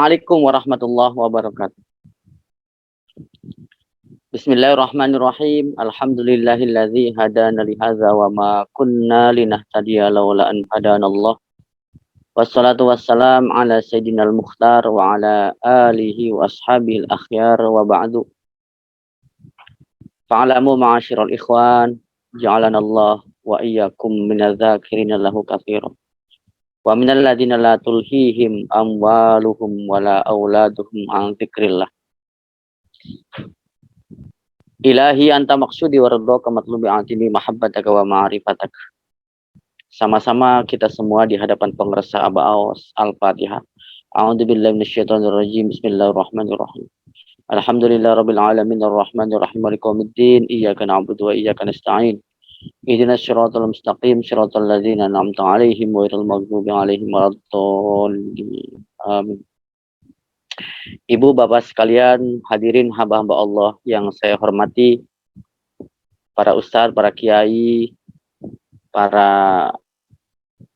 Assalamualaikum warahmatullahi wabarakatuh. Bismillahirrahmanirrahim. Alhamdulillahilladzi hadana li hadza wa ma kunna linahtadiya laula an hadanallah. Wassalatu wassalam ala sayyidinal mukhtar wa ala alihi wa ashabil akhyar wa ba'du. Fa'alamu ma'asyiral ikhwan, ja'alanallah wa iyyakum minadz-dzakirina lahu katsiran. Wa minal ladzina la tulhihim amwaluhum wala auladuhum an dzikrillah. Ilahi anta maksudi wa ridhaka matlubi atini mahabbataka wa ma'rifataka. Sama-sama kita semua di hadapan pengresa Aba Aos Al-Fatihah. A'udzubillahi minasyaitonir rajim. Bismillahirrahmanirrahim. Alhamdulillahirabbil alamin arrahmanir rahim maliki yaumiddin. Iyyaka na'budu wa iyyaka nasta'in. Ihdinas siratal mustaqim siratal ladzina an'amta 'alaihim ghairil maghdubi 'alaihim waladdallin. Amin. Ibu, bapak sekalian, hadirin hamba-hamba Allah yang saya hormati, para ustadz, para kiai, para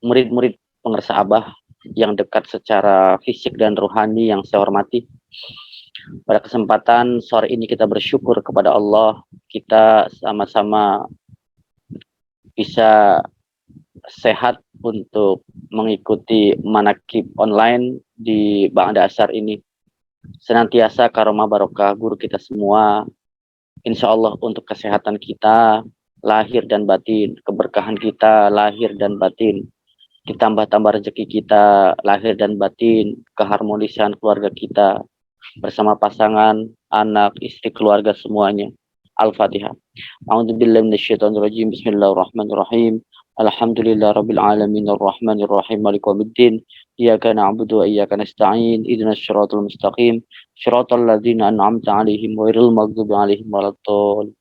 murid-murid pengresa Abah yang dekat secara fisik dan rohani yang saya hormati. Pada kesempatan sore ini kita bersyukur kepada Allah, kita sama-sama bisa sehat untuk mengikuti manakib online di Ba'da Asar ini. Senantiasa karomah barokah guru kita semua, insya Allah untuk kesehatan kita lahir dan batin, keberkahan kita lahir dan batin, ditambah-tambah rezeki kita lahir dan batin, keharmonisan keluarga kita bersama pasangan, anak, istri, keluarga semuanya. Al-Fatihah. A'udzubillahi minasyaitonirrajim. Bismillahirrahmanirrahim. Alhamdulillahirabbil alamin arrahmanir rahim maliki yaumiddin. Iyyaka na'budu wa iyyaka nasta'in. Ihdinas siratal mustaqim siratal ladzina an'amta 'alaihim ghairil maghdubi 'alaihim waladdallin.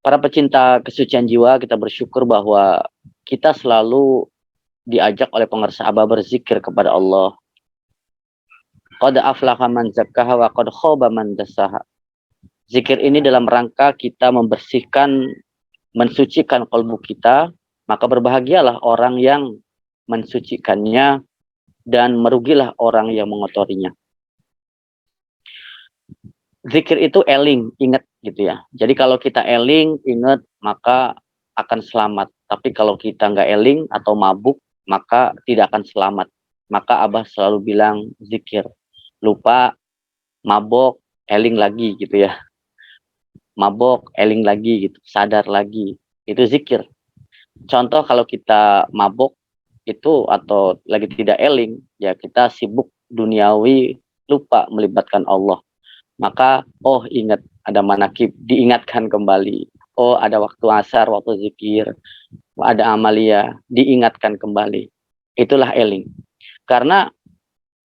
Para pecinta kesucian jiwa, kita bersyukur bahwa kita selalu diajak oleh pengresa Abah berzikir kepada Allah. Qad aflaha man zakkaha wa qad khaba man dassaha. Zikir ini dalam rangka kita membersihkan, mensucikan kalbu kita, maka berbahagialah orang yang mensucikannya dan merugilah orang yang mengotorinya. Zikir itu eling, ingat gitu ya. Jadi kalau kita eling, ingat, maka akan selamat. Tapi kalau kita nggak eling atau mabuk, maka tidak akan selamat. Maka Abah selalu bilang zikir. Lupa, mabok, eling lagi gitu ya. Mabok, eling lagi gitu, sadar lagi. Itu zikir. Contoh kalau kita mabok itu atau lagi tidak eling, ya kita sibuk duniawi, lupa melibatkan Allah. Maka ingat ada manakib, diingatkan kembali. Ada waktu asar, waktu zikir, ada amalia, diingatkan kembali. Itulah eling. Karena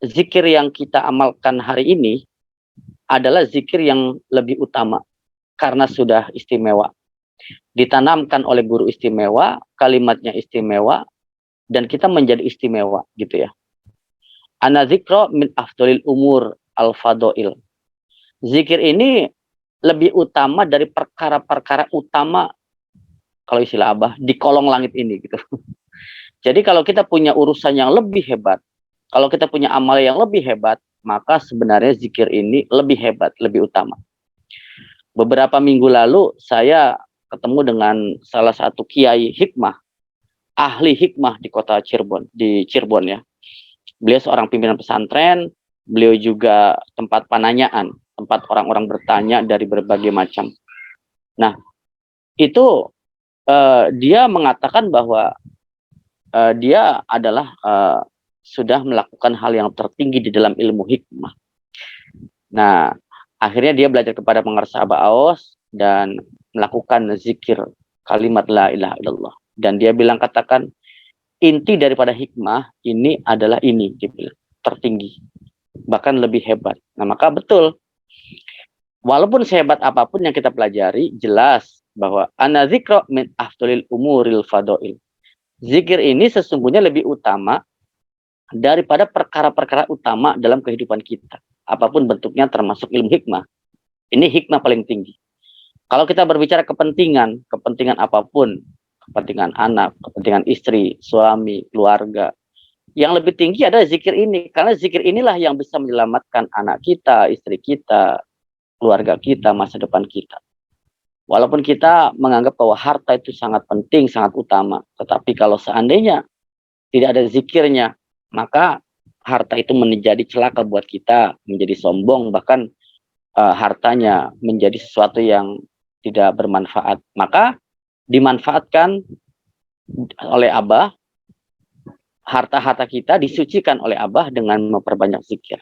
zikir yang kita amalkan hari ini adalah zikir yang lebih utama karena sudah istimewa. Ditanamkan oleh guru istimewa, kalimatnya istimewa, dan kita menjadi istimewa gitu ya. Ana dzikra min afdhalil umur al-fadail. Zikir ini lebih utama dari perkara-perkara utama, kalau istilah Abah, di kolong langit ini gitu. Jadi kalau kita punya urusan yang lebih hebat, kalau kita punya amal yang lebih hebat, maka sebenarnya zikir ini lebih hebat, lebih utama. Beberapa minggu lalu saya ketemu dengan salah satu kiai hikmah, ahli hikmah di kota Cirebon, di Cirebon ya. Beliau seorang pimpinan pesantren, beliau juga tempat penanyaan, tempat orang-orang bertanya dari berbagai macam. Nah, itu dia mengatakan bahwa dia adalah sudah melakukan hal yang tertinggi di dalam ilmu hikmah. Nah, akhirnya dia belajar kepada pengresa Aba Aos dan melakukan zikir kalimat la ilaha illallah. Dan dia bilang, katakan, inti daripada hikmah ini adalah ini, dia bilang, tertinggi, bahkan lebih hebat. Nah, maka betul, walaupun sehebat apapun yang kita pelajari, jelas bahwa ana dzikra min afdhalil umuril fadail. Zikir ini sesungguhnya lebih utama daripada perkara-perkara utama dalam kehidupan kita. Apapun bentuknya termasuk ilmu hikmah. Ini hikmah paling tinggi. Kalau kita berbicara kepentingan apapun, kepentingan anak, kepentingan istri, suami, keluarga, Yang lebih tinggi adalah zikir ini, karena zikir inilah yang bisa menyelamatkan anak kita, istri kita, keluarga kita, masa depan kita. Walaupun kita menganggap bahwa harta itu sangat penting, sangat utama, tetapi kalau seandainya tidak ada zikirnya, maka harta itu menjadi celaka buat kita, menjadi sombong, bahkan hartanya menjadi sesuatu yang tidak bermanfaat. Maka dimanfaatkan oleh Abah, harta-harta kita disucikan oleh Abah dengan memperbanyak zikir.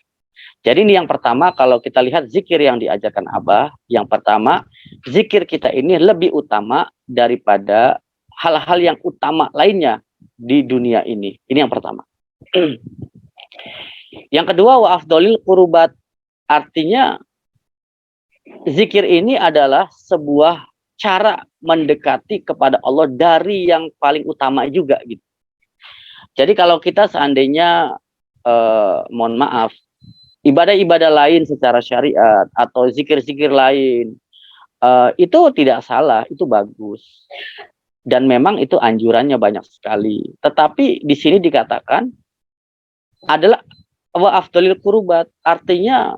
Jadi ini yang pertama, kalau kita lihat zikir yang diajarkan Abah, yang pertama, zikir kita ini lebih utama daripada hal-hal yang utama lainnya di dunia ini. Ini yang pertama. Yang kedua, wa afdolil qurubat. Artinya, zikir ini adalah sebuah cara mendekati kepada Allah dari yang paling utama juga gitu. Jadi kalau kita seandainya, mohon maaf, ibadah-ibadah lain secara syariat atau zikir-zikir lain, itu tidak salah, itu bagus. Dan memang itu anjurannya banyak sekali. Tetapi di sini dikatakan adalah wa afdalil qurubat, artinya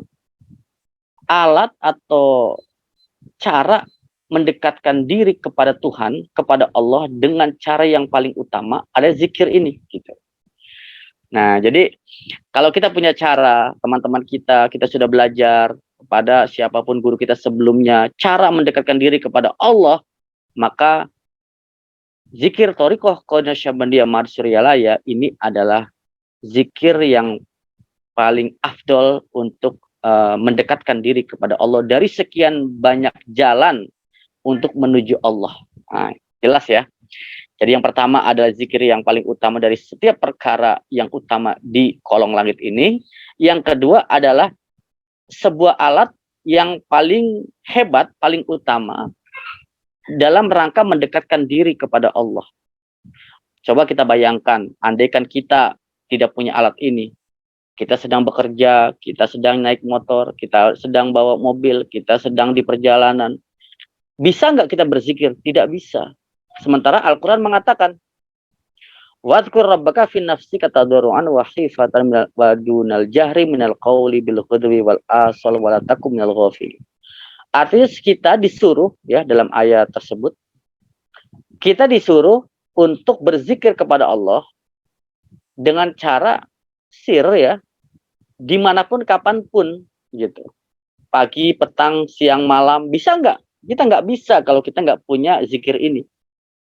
alat atau cara mendekatkan diri kepada Tuhan, kepada Allah dengan cara yang paling utama ada zikir ini gitu. Nah, jadi kalau kita punya cara, teman-teman kita sudah belajar kepada siapapun guru kita sebelumnya, cara mendekatkan diri kepada Allah, maka zikir Thariqah Qadnasyabandiyah Marsyuriyalaya ini adalah zikir yang paling afdol untuk mendekatkan diri kepada Allah dari sekian banyak jalan untuk menuju Allah. Nah, jelas ya. Jadi yang pertama adalah zikir yang paling utama dari setiap perkara yang utama di kolong langit ini. Yang kedua adalah sebuah alat yang paling hebat, paling utama dalam rangka mendekatkan diri kepada Allah. Coba kita bayangkan, andaikan kita tidak punya alat ini, kita sedang bekerja, kita sedang naik motor, kita sedang bawa mobil, kita sedang di perjalanan. Bisa nggak kita berzikir? Tidak bisa. Sementara Al-Quran mengatakan, wadkur rabbaka fin nafsika tadarruan wa khifatan wa dunal jahri minal qawli bil ghudwi wal asal wa la takum minal ghafilin. Artinya kita disuruh ya dalam ayat tersebut, kita disuruh untuk berzikir kepada Allah dengan cara sir ya, dimanapun kapanpun gitu. Pagi, petang, siang, malam, bisa nggak? Kita nggak bisa kalau kita nggak punya zikir ini.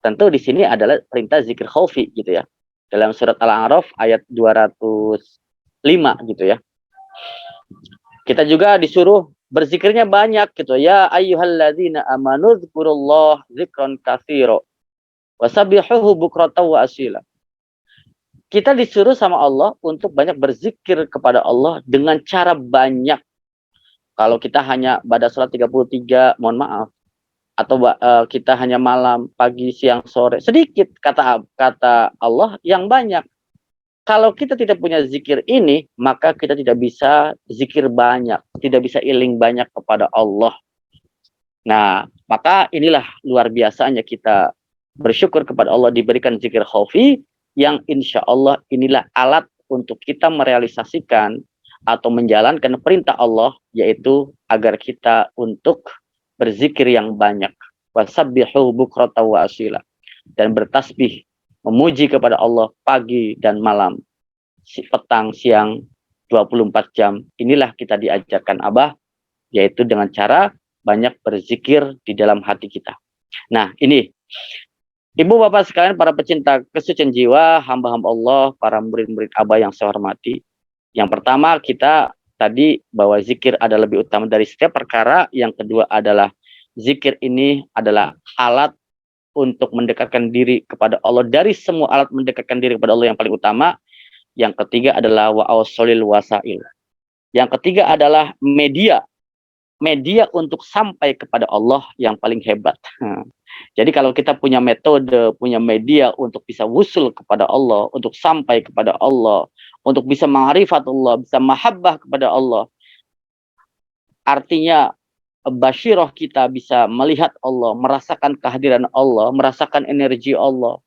Tentu di sini adalah perintah zikir khaufi gitu ya. Dalam surat Al-A'raf ayat 205 gitu ya. Kita juga disuruh berzikirnya banyak gitu. Ya ayyuhalladzina amanu dzkurullah dzikran katsira wasabbihuhu bukratan wa asila. Kita disuruh sama Allah untuk banyak berzikir kepada Allah dengan cara banyak. Kalau kita hanya pada salat 33, mohon maaf, atau kita hanya malam, pagi, siang, sore, sedikit kata Allah yang banyak. Kalau kita tidak punya zikir ini, maka kita tidak bisa zikir banyak, tidak bisa iling banyak kepada Allah. Nah, maka inilah luar biasanya kita bersyukur kepada Allah diberikan zikir khaufi yang insya Allah inilah alat untuk kita merealisasikan atau menjalankan perintah Allah, yaitu agar kita untuk berzikir yang banyak, wasabbihu bukrata wa asila, dan bertasbih memuji kepada Allah pagi dan malam, petang, siang, 24 jam. Inilah kita diajarkan Abah, yaitu dengan cara banyak berzikir di dalam hati kita. Nah, ini Ibu Bapak sekalian, para pecinta kesucian jiwa, hamba-hamba Allah, para murid-murid Abah yang saya hormati. Yang pertama, kita tadi bahwa zikir adalah lebih utama dari setiap perkara. Yang kedua adalah zikir ini adalah alat untuk mendekatkan diri kepada Allah dari semua alat mendekatkan diri kepada Allah yang paling utama. Yang ketiga adalah wa'ausolil wasail. Yang ketiga adalah media untuk sampai kepada Allah yang paling hebat. Jadi kalau kita punya metode, punya media untuk bisa wusul kepada Allah, untuk sampai kepada Allah, untuk bisa ma'rifatullah, bisa mahabbah kepada Allah, artinya basyirah kita bisa melihat Allah, merasakan kehadiran Allah, merasakan energi Allah,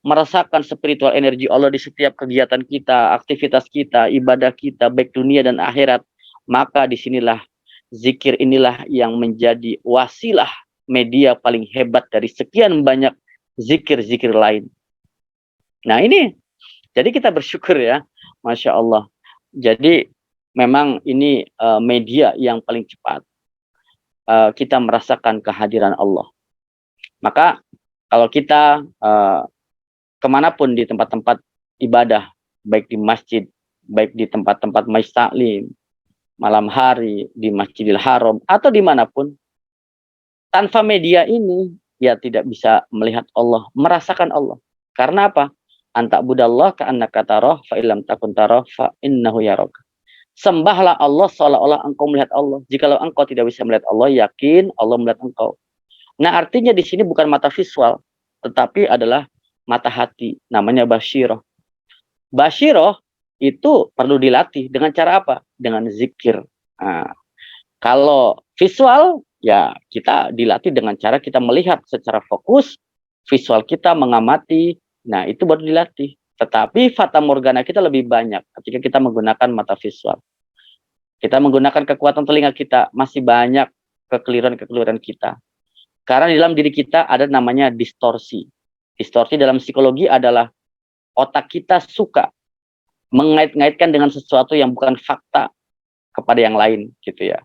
merasakan spiritual energi Allah di setiap kegiatan kita, aktivitas kita, ibadah kita, baik dunia dan akhirat, maka disinilah zikir inilah yang menjadi wasilah media paling hebat dari sekian banyak zikir-zikir lain. Nah ini, jadi kita bersyukur ya, Masya Allah. Jadi memang ini media yang paling cepat kita merasakan kehadiran Allah. Maka kalau kita kemanapun di tempat-tempat ibadah, baik di masjid, baik di tempat-tempat majlis taklim, malam hari, di Masjidil Haram, atau dimanapun, tanpa media ini, ya tidak bisa melihat Allah, merasakan Allah. Karena apa? Antak budallah ka'annaka tarah, fa'ilam takun tarah, fa'innahu yaraka. Sembahlah Allah seolah-olah engkau melihat Allah. Jikalau engkau tidak bisa melihat Allah, yakin Allah melihat engkau. Nah, artinya di sini bukan mata visual, tetapi adalah mata hati. Namanya basyiroh. Basyiroh itu perlu dilatih dengan cara apa? Dengan zikir. Nah, kalau visual, ya kita dilatih dengan cara kita melihat secara fokus, visual kita mengamati, nah itu baru dilatih. Tetapi fata morgana kita lebih banyak ketika kita menggunakan mata visual. Kita menggunakan kekuatan telinga kita, masih banyak kekeliruan-kekeliruan kita. Karena di dalam diri kita ada namanya distorsi. Distorsi dalam psikologi adalah otak kita suka mengait-ngaitkan dengan sesuatu yang bukan fakta kepada yang lain gitu ya.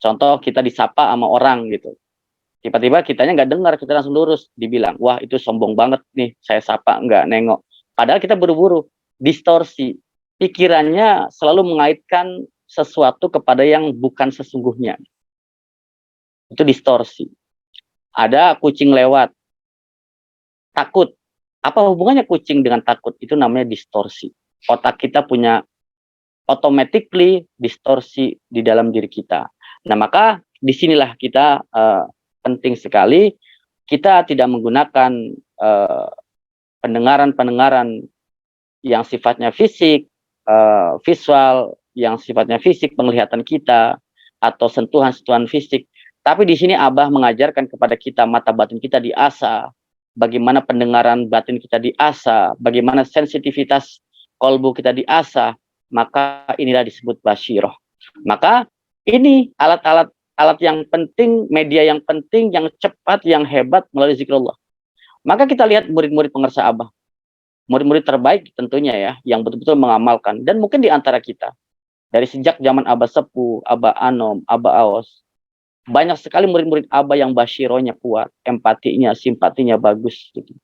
Contoh kita disapa sama orang gitu. Tiba-tiba kitanya nggak dengar, kita langsung lurus. Dibilang, wah itu sombong banget nih, saya sapa nggak nengok. Padahal kita buru-buru. Distorsi. Pikirannya selalu mengaitkan sesuatu kepada yang bukan sesungguhnya. Itu distorsi. Ada kucing lewat. Takut. Apa hubungannya kucing dengan takut? Itu namanya distorsi. Otak kita punya automatically distorsi di dalam diri kita. Nah, maka disinilah kita penting sekali kita tidak menggunakan pendengaran-pendengaran yang sifatnya fisik, visual, yang sifatnya fisik, penglihatan kita, atau sentuhan-sentuhan fisik. Tapi di sini Abah mengajarkan kepada kita mata batin kita diasah, bagaimana pendengaran batin kita diasah, bagaimana sensitivitas kolbu kita diasah, maka inilah disebut basyiroh. Maka ini alat-alat yang penting, media yang penting, yang cepat, yang hebat melalui zikrullah. Maka kita lihat murid-murid pengersa Abah. Murid-murid terbaik tentunya ya, yang betul-betul mengamalkan. Dan mungkin di antara kita, dari sejak zaman Abah Sepuh, Abah Anom, Abah Aos, banyak sekali murid-murid Abah yang basyirohnya kuat, empatinya, simpatinya bagus. Gitu.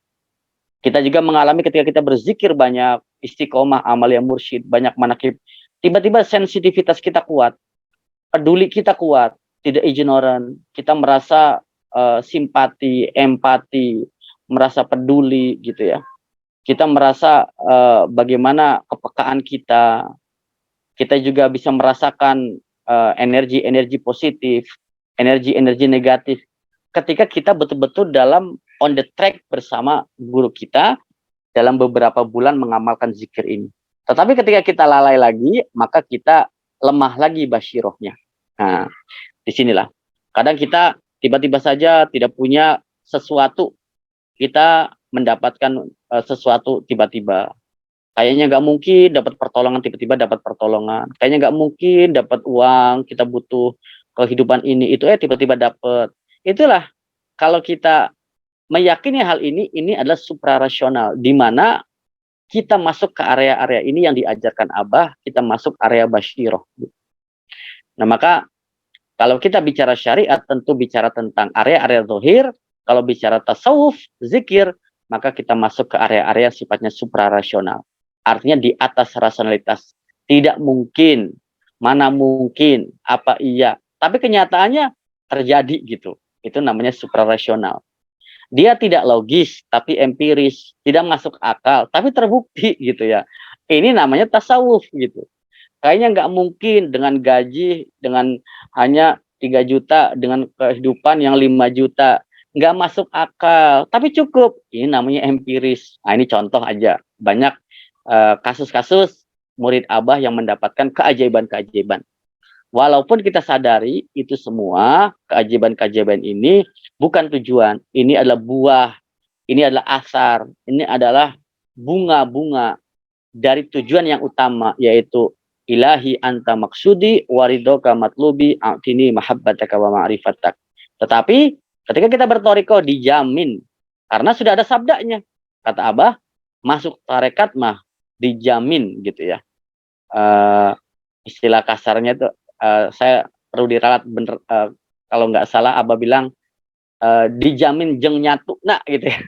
Kita juga mengalami ketika kita berzikir banyak, istiqomah, amalia mursyid, banyak manakib. Tiba-tiba sensitivitas kita kuat, peduli kita kuat, tidak ignoran. Kita merasa simpati, empati, merasa peduli gitu ya. Kita merasa bagaimana kepekaan kita. Kita juga bisa merasakan energi-energi positif, energi-energi negatif. Ketika kita betul-betul dalam on the track bersama guru kita dalam beberapa bulan mengamalkan zikir ini. Tetapi ketika kita lalai lagi, maka kita lemah lagi basyirohnya. Nah, disinilah. Kadang kita tiba-tiba saja tidak punya sesuatu. Kita mendapatkan sesuatu tiba-tiba. Kayaknya nggak mungkin dapat pertolongan, tiba-tiba dapat pertolongan. Kayaknya nggak mungkin dapat uang, kita butuh kehidupan ini, itu tiba-tiba dapat. Itulah, kalau kita meyakini hal ini adalah suprarasional, di mana kita masuk ke area-area ini yang diajarkan Abah, kita masuk area basyiroh. Nah, maka kalau kita bicara syariat, tentu bicara tentang area-area zahir. Kalau bicara tasawuf, zikir, maka kita masuk ke area-area sifatnya suprarasional. Artinya di atas rasionalitas. Tidak mungkin, mana mungkin, apa iya. Tapi kenyataannya terjadi gitu. Itu namanya suprarasional. Dia tidak logis, tapi empiris. Tidak masuk akal, tapi terbukti gitu ya. Ini namanya tasawuf gitu. Kayaknya nggak mungkin dengan gaji, dengan hanya 3 juta, dengan kehidupan yang 5 juta. Nggak masuk akal, tapi cukup. Ini namanya empiris. Nah, ini contoh aja. Banyak kasus-kasus murid Abah yang mendapatkan keajaiban-keajaiban. Walaupun kita sadari itu semua keajaiban-keajaiban ini bukan tujuan. Ini adalah buah ini adalah asar, ini adalah bunga-bunga dari tujuan yang utama, yaitu ilahi anta maksudi waridoka matlubi a'tini mahabbataka wa ma'rifatak. Tetapi ketika kita bertoriko dijamin, karena sudah ada sabdanya. Kata Abah, masuk tarekat mah dijamin gitu ya. Istilah kasarnya itu saya perlu diralat bener, kalau nggak salah Abah bilang dijamin jeng nyatu nak gitu ya.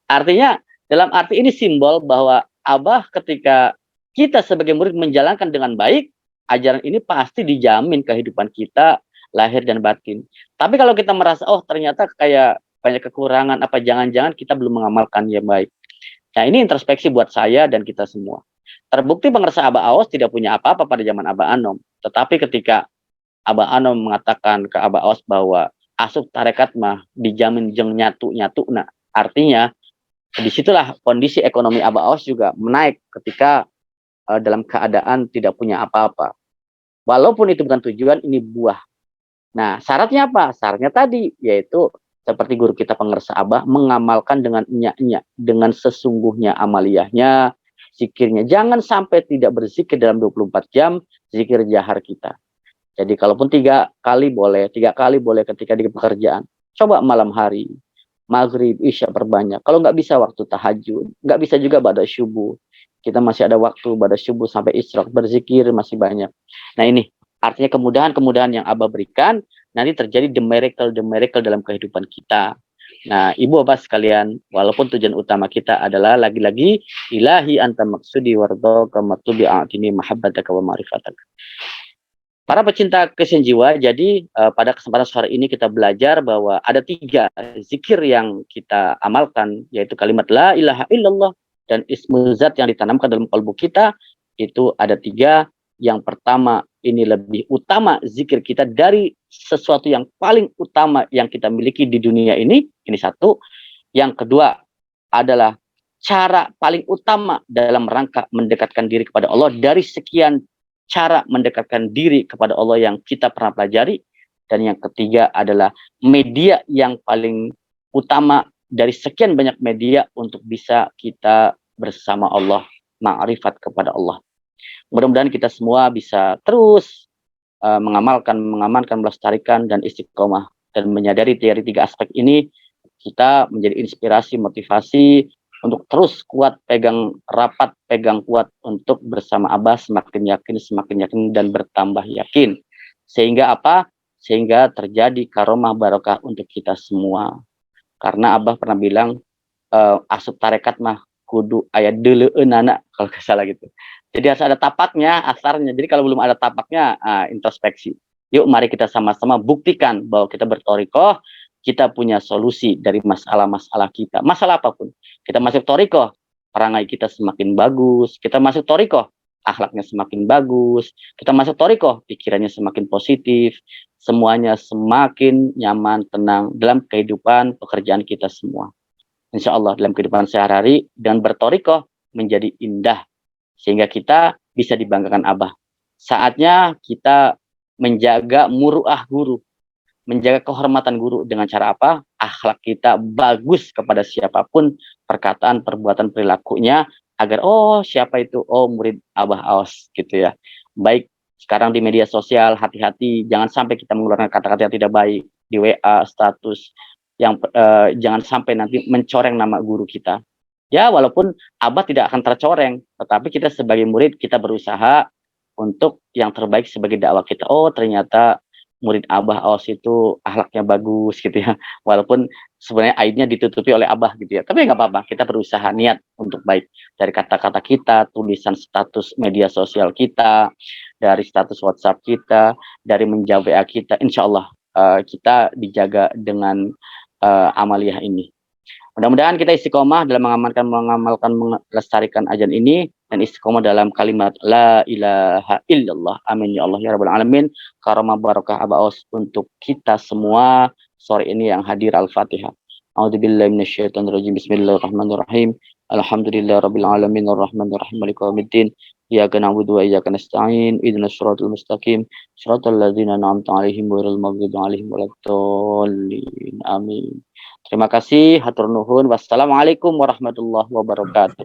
Artinya dalam arti ini simbol bahwa Abah ketika kita sebagai murid menjalankan dengan baik, ajaran ini pasti dijamin kehidupan kita lahir dan batin. Tapi kalau kita merasa oh ternyata kayak banyak kekurangan, apa jangan-jangan kita belum mengamalkan yang baik. Nah ini introspeksi buat saya dan kita semua. Terbukti pengersa Abah Aos tidak punya apa-apa pada zaman Abah Anom. Tetapi ketika Abah Anom mengatakan ke Abah Aos bahwa asup tarekat mah dijamin jeng nyatu-nyatu, nah artinya disitulah kondisi ekonomi Abah Aos juga menaik ketika dalam keadaan tidak punya apa-apa. Walaupun itu bukan tujuan, ini buah. Nah, syaratnya apa? Syaratnya tadi, yaitu seperti guru kita pengersa Abah, mengamalkan dengan nyak-nyak, dengan sesungguhnya amaliyahnya, zikirnya. Jangan sampai tidak berzikir dalam 24 jam, zikir jahar kita. Jadi kalaupun 3 kali boleh ketika di pekerjaan. Coba malam hari, maghrib, isya perbanyak. Kalau nggak bisa waktu tahajud, nggak bisa juga pada subuh. Kita masih ada waktu pada subuh sampai isyraq, berzikir masih banyak. Nah ini artinya kemudahan-kemudahan yang Abah berikan nanti terjadi the miracle dalam kehidupan kita. Nah, ibu bapak sekalian, walaupun tujuan utama kita adalah lagi-lagi ilahi anta maksudi wardaka matlubi a'tini mahabbataka wa ma'rifataka. Para pecinta kesan jiwa, jadi pada kesempatan sore ini kita belajar bahwa ada 3 zikir yang kita amalkan, yaitu kalimat la ilaha illallah dan ismu zat yang ditanamkan dalam kalbu kita. Itu ada 3. Yang pertama, ini lebih utama zikir kita dari sesuatu yang paling utama yang kita miliki di dunia ini 1. Yang kedua adalah cara paling utama dalam rangka mendekatkan diri kepada Allah dari sekian cara mendekatkan diri kepada Allah yang kita pernah pelajari. Dan yang ketiga adalah media yang paling utama dari sekian banyak media untuk bisa kita bersama Allah, ma'rifat kepada Allah. Mudah-mudahan kita semua bisa terus mengamalkan, melestarikan dan istiqomah, dan menyadari dari 3 aspek ini kita menjadi inspirasi, motivasi untuk terus kuat, pegang rapat, pegang kuat untuk bersama Abah semakin yakin dan bertambah yakin. Sehingga apa? Sehingga terjadi karomah barokah untuk kita semua. Karena Abah pernah bilang asup tarekat mah kudu ayat dulu anak kalau nggak salah gitu. Jadi harus ada tapaknya, asarnya. Jadi kalau belum ada tapaknya, introspeksi. Yuk mari kita sama-sama buktikan bahwa kita bertorikoh, kita punya solusi dari masalah-masalah kita. Masalah apapun. Kita masuk torikoh, perangai kita semakin bagus. Kita masuk torikoh, akhlaknya semakin bagus. Kita masuk torikoh, pikirannya semakin positif. Semuanya semakin nyaman, tenang dalam kehidupan pekerjaan kita semua. Insya Allah dalam kehidupan sehari-hari dan bertorikoh menjadi indah. Sehingga kita bisa dibanggakan Abah. Saatnya kita menjaga muruah guru, menjaga kehormatan guru dengan cara apa? Akhlak kita bagus kepada siapapun, perkataan, perbuatan, perilakunya, agar oh siapa itu? Oh murid Abah Aos gitu ya. Baik sekarang di media sosial, hati-hati jangan sampai kita mengeluarkan kata-kata yang tidak baik di WA, status, yang jangan sampai nanti mencoreng nama guru kita. Ya walaupun Abah tidak akan tercoreng, tetapi kita sebagai murid kita berusaha untuk yang terbaik sebagai dakwah kita. Oh ternyata murid Abah Aos itu akhlaknya bagus gitu ya. Walaupun sebenarnya aibnya ditutupi oleh Abah gitu ya. Tapi nggak apa-apa, kita berusaha niat untuk baik. Dari kata-kata kita, tulisan status media sosial kita, dari status WhatsApp kita, dari menjawab WA kita, insya Allah kita dijaga dengan amaliyah ini. Mudah-mudahan kita istiqomah dalam mengamalkan, melestarikan ajaran ini, dan istiqomah dalam kalimat la ilaha illallah. Amin ya Allah ya rabbal alamin. Karamah barakah Abah Aos untuk kita semua sore ini yang hadir. Al-Fatihah. A'udzubillahi minasyaitonirrajim. Bismillahirrahmanirrahim. Alhamdulillahirabbil alamin arrahmanirrahim maliki yaumiddin. Iyyaka na'budu wa iyyaka nasta'in. Ihdinas siratal mustaqim. Shiratal ladzina an'amta 'alaihim ghairil maghdubi 'alaihim waladdallin. Amin. Terima kasih, hatur nuhun. Wassalamualaikum warahmatullahi wabarakatuh.